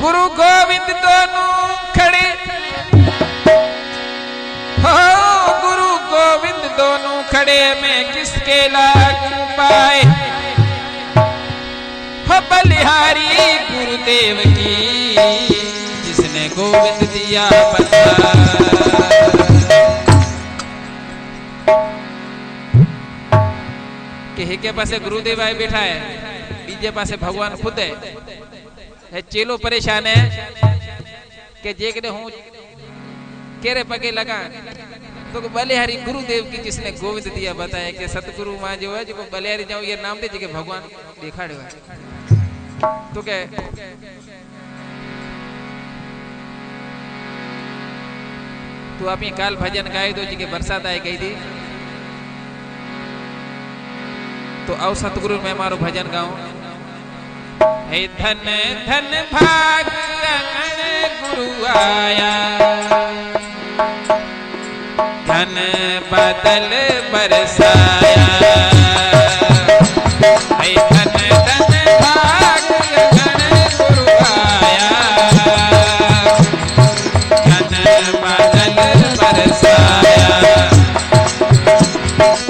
गुरु गोविंद दोनों खड़े हो, गुरु गोविंद दोनों खड़े में किसके लागू पाए हो, बलिहारी गुरुदेव की जिसने गोविंद दिया बता। के पासे गुरुदेव आए बैठा है, बीजे पासे भगवान खुद है चेलो परेशान है कि जेकने हूं केरे पगे लगा तो बलिहारी गुरुदेव की जिसने गोविंद दिया बताया कि सतगुरु मां जो है जो बलिहारी जाओ ये नाम दे जे भगवान दिखाड़े है तो क्या तू आप ये काल भजन गाए दो जी के बरसात आए गई थी तो आओ सतगुरु मैं मारो भजन गाऊं। हे धन धन भाग गुरु आया, धन बादल बरसाया। हे धन धन भाग गुरु आया, धन बादल बरसाया।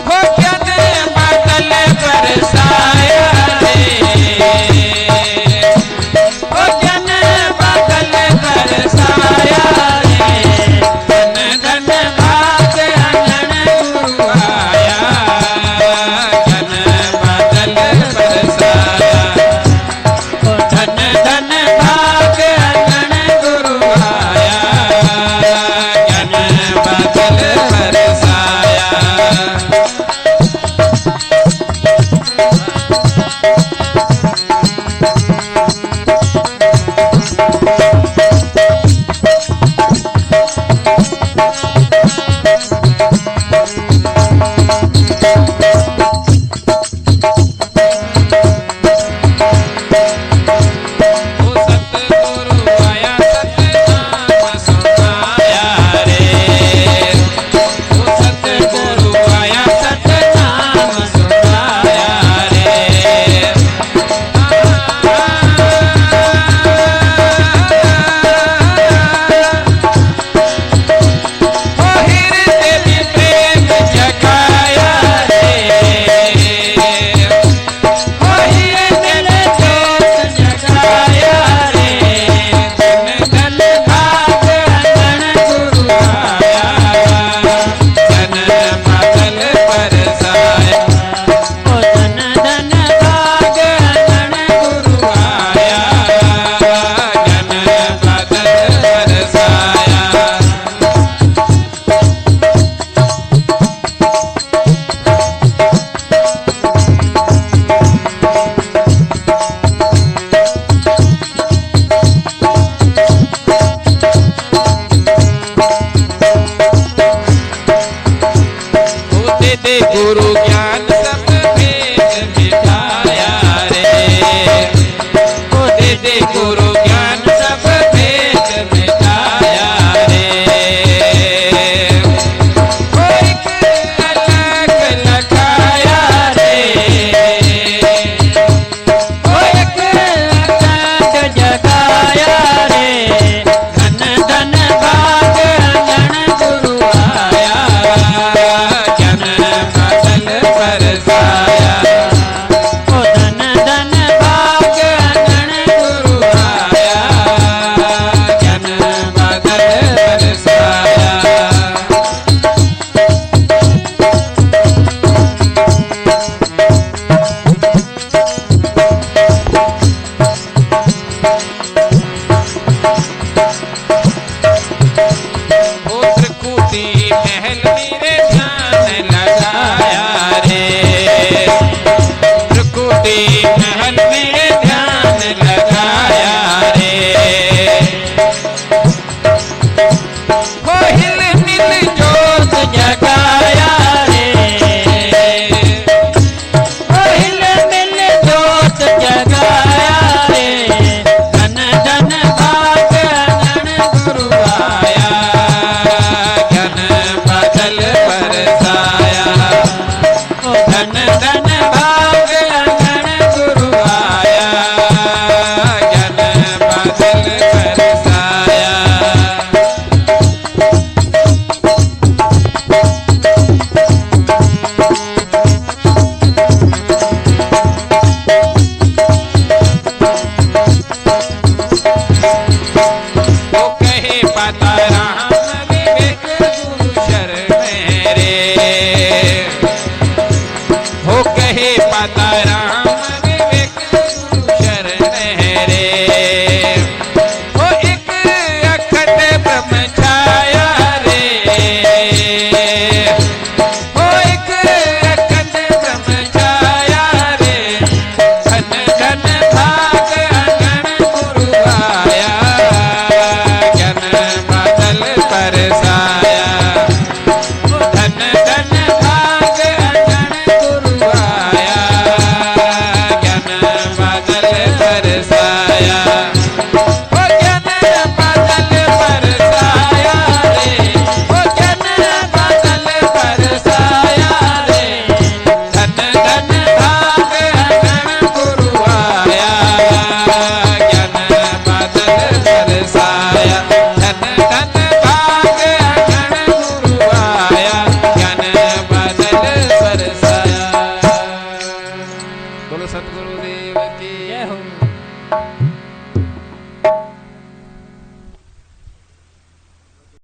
हो धन बादल बरसाया रे, हो धन बादल बरसाया रे, धन धन भाग गुरु आया। सतगुरुदेव की जय हो।